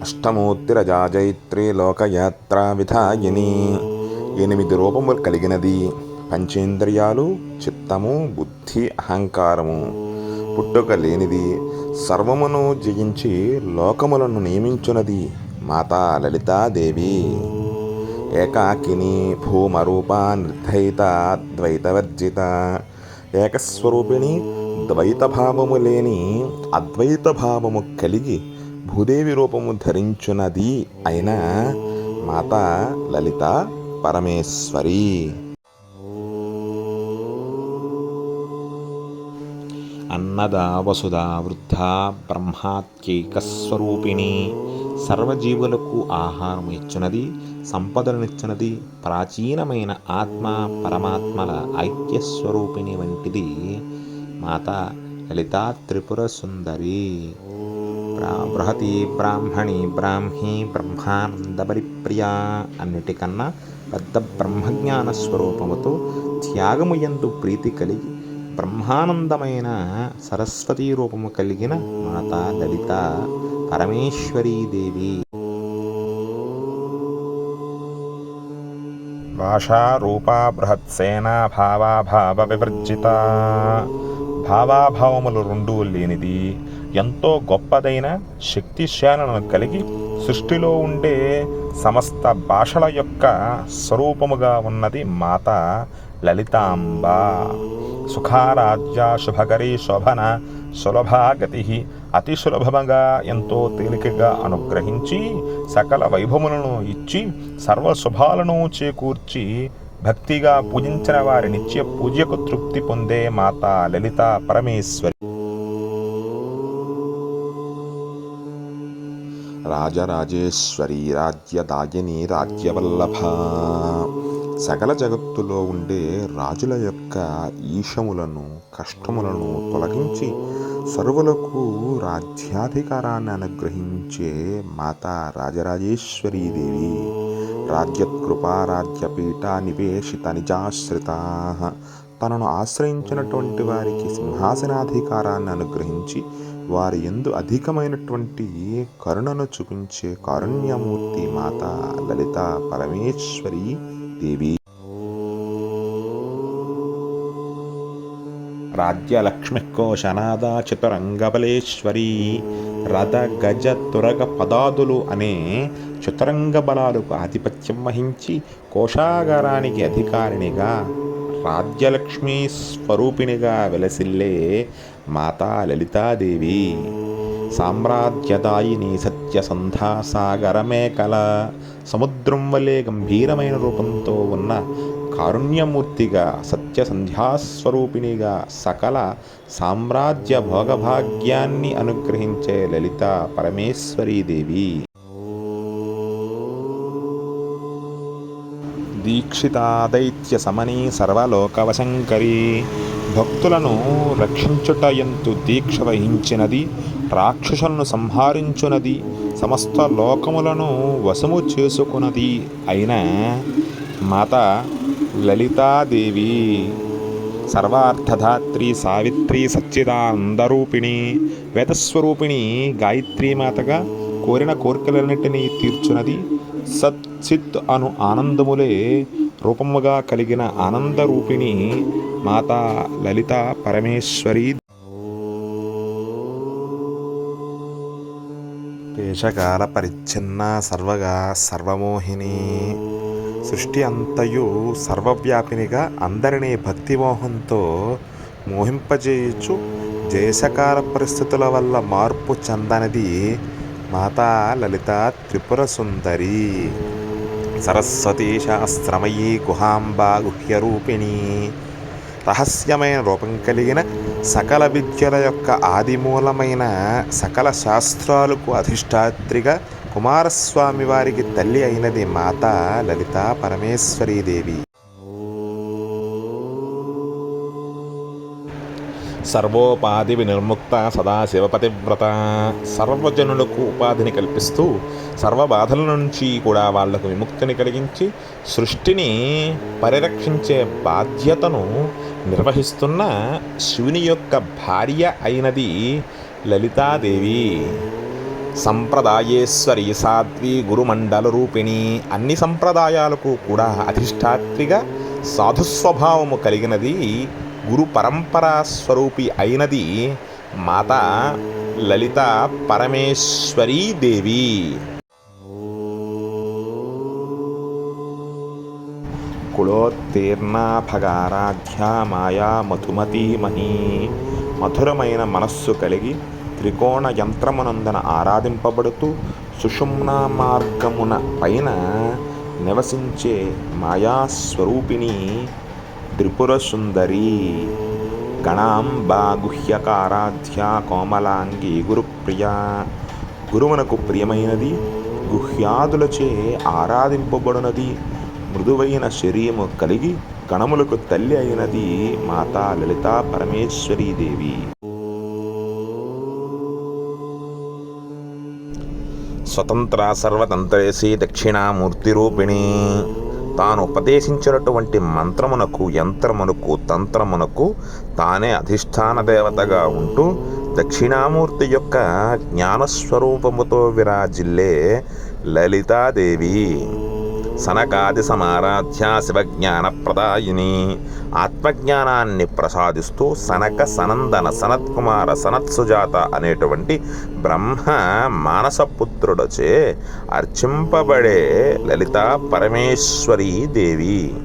అష్టమూర్తిరజాజైత్రీ లోకయాత్రా విధాయిని. 8 రూపములు కలిగినది. పంచేంద్రియాలు, చిత్తము, బుద్ధి, అహంకారము. పుట్టుక లేనిది. సర్వమును జయించి లోకములను నియమించున్నది మాతా లలితాదేవి. ఏకాకిని, భూమరూపా, నిర్ధయిత, ద్వైతవర్జిత. ఏకస్వరూపిణి, ద్వైతభావము లేని అద్వైతభావము కలిగి భూదేవి రూపము ధరించున్నది అయిన మాతా లలిత పరమేశ్వరి. అన్నదా వసుదా వృద్ధా బ్రహ్మాత్యైకస్వరూపిణి. సర్వజీవులకు ఆహారం ఇచ్చునది, సంపదలనిచ్చునది, ప్రాచీనమైన ఆత్మ పరమాత్మల ఐక్యస్వరూపిణి వంటిది మాతా లలితా త్రిపుర సుందరి. బృహతి బ్రాహ్మణి బ్రాహ్మీ బ్రహ్మానందపరిప్రియా. అన్నిటికన్నా పెద్ద బ్రహ్మజ్ఞాన స్వరూపముతో త్యాగముయందు ప్రీతి కలిగి బ్రహ్మానందమైన సరస్వతీ రూపము కలిగిన మాతా లలిత పరమేశ్వరీదేవి. భాషా రూపా బృహత్సేన భావాభావ వివర్జిత. భావాభావములు రెండూ లేనిది, ఎంతో గొప్పదైన శక్తిశాలను కలిగి సృష్టిలో ఉండే సమస్త భాషల యొక్క స్వరూపముగా ఉన్నది మాతా లలితాంబ. సుఖారాజ్య శుభకరీ శోభన సులభాగతి. అతి సులభముగా ఎంతో తేలికగా అనుగ్రహించి సకల వైభవములను ఇచ్చి సర్వశుభాలను చేకూర్చి భక్తిగా పూజించిన వారి నిత్య పూజకు తృప్తి పొందే మాతా లలిత పరమేశ్వరి. రాజరాజేశ్వరి, రాజ్యదాయిని, రాజ్యవల్లభ. సకల జగత్తులో ఉండే రాజుల యొక్క ఈశములను కష్టములను తొలగించి సర్వులకు రాజ్యాధికారాన్ని అనుగ్రహించే మాతా రాజరాజేశ్వరీదేవి. రాజ్యకృపా రాజ్యపీఠ నివేశిత నిజాశ్రితా. తనను ఆశ్రయించినటువంటి వారికి సింహాసనాధికారాన్ని అనుగ్రహించి వారి యందు అధికమైనటువంటి కరుణను చూపించే కారుణ్యమూర్తి మాతా లలిత పరమేశ్వరి దేవి. రాజ్యలక్ష్మికోశనాద చతురంగబలేశ్వరి. రథ గజ తురగ పదాదులు అనే చతురంగ బలాలకు ఆధిపత్యం వహించి కోశాగారానికి అధికారినిగా రాజ్యలక్ష్మీ స్వరూపిణిగా వెలసిల్లే మాతా లలితాదేవి. సామ్రాజ్యదాయిని సత్యసంధా సాగరమేకల. సముద్రం వలె గంభీరమైన రూపంతో ఉన్న కారుణ్యమూర్తిగా సత్యసంధ్యాస్వరూపిణిగా సకల సామ్రాజ్య భోగభాగ్యాన్ని అనుగ్రహించే లలిత పరమేశ్వరీదేవి. దీక్షితాదైత్య సమనీ సర్వలోకవశంకరీ. భక్తులను రక్షించుటయంతు దీక్ష వహించినది, రాక్షసులను సంహరించునది, సమస్త లోకములను వశము చేసుకున్నది అయిన మాతా లలితాదేవి. సర్వార్థధాత్రి సావిత్రి సచ్చిదానందరూపిణి. వేదస్వరూపిణి గాయత్రీమాతగా కోరిన కోరికలన్నిటినీ తీర్చునది. సత్ చిత్ అను ఆనందములే రూపముగా కలిగిన ఆనందరూపిణి మాతా లలిత పరమేశ్వరి. దేశకాల పరిచ్ఛిన్న సర్వగా సర్వమోహిని. సృష్టి అంతయు సర్వవ్యాపినిగా అందరినీ భక్తిమోహంతో మోహింపజేయచ్చు దేశకాల పరిస్థితుల వల్ల మార్పు చెందనిది మాతా లలిత త్రిపుర సుందరి. సరస్వతీ శాస్త్రమయీ గుహాంబా గుహ్యరూపిణి. రహస్యమైన రూపం కలిగిన సకల విద్యల యొక్క ఆదిమూలమైన సకల శాస్త్రాలకు అధిష్టాత్రిగా కుమారస్వామి వారికి తల్లి అయినది మాతా లలిత పరమేశ్వరీదేవి. సర్వోపాధి వినిర్ముక్త సదాశివపతివ్రత. సర్వజనులకు ఉపాధిని కల్పిస్తూ సర్వ బాధల నుంచి కూడా వాళ్లకు విముక్తిని కలిగించి సృష్టిని పరిరక్షించే బాధ్యతను నిర్వహిస్తున్న శివుని యొక్క భార్య అయినది లలితాదేవి. సంప్రదాయేశ్వరి సాధ్వి గురుమండల రూపిణి. అన్ని సంప్రదాయాలకు కూడా అధిష్టాత్రిగా సాధుస్వభావము కలిగినది గురు పరంపరా స్వరూపి అయినది మాతా లలిత పరమేశ్వరీ దేవి. కులోత్తీర్ణ భగారాధ్య మాయా మధుమతీమహి. మధురమైన మనస్సు కలిగి త్రికోణ యంత్రమునందన ఆరాధింపబడుతూ సుషుమ్నా మార్గమున పైన నివసించే మాయాస్వరూపిణి త్రిపుర సుందరి. గణాంబా గుహ్యకారాధ్య కోమలాంగి గురుప్రియ. గురువునకు ప్రియమైనది, గుహ్యాదులచే ఆరాధింపబడినది, మృదువైన శరీరము కలిగి గణములకు తల్లి అయినది మాతా లలితా పరమేశ్వరీ దేవి. స్వతంత్ర సర్వతంత్రేసి దక్షిణామూర్తి రూపిణి. తాను ఉపదేశించినటువంటి మంత్రమునకు, యంత్రమునకు, తంత్రమునకు తానే అధిష్టాన దేవతగా ఉంటూ దక్షిణామూర్తి యొక్క జ్ఞానస్వరూపముతో విరాజిల్లే లలితాదేవి. సనకాది సమారాధ్య శివజ్ఞాన ప్రదాయిని. ఆత్మజ్ఞానాన్ని ప్రసాదిస్తూ సనక, సనందన, సనత్కుమార, సనత్సుజాత అనేటువంటి బ్రహ్మ మానసపుత్రుడచే అర్చింపబడే లలితా పరమేశ్వరీ దేవి.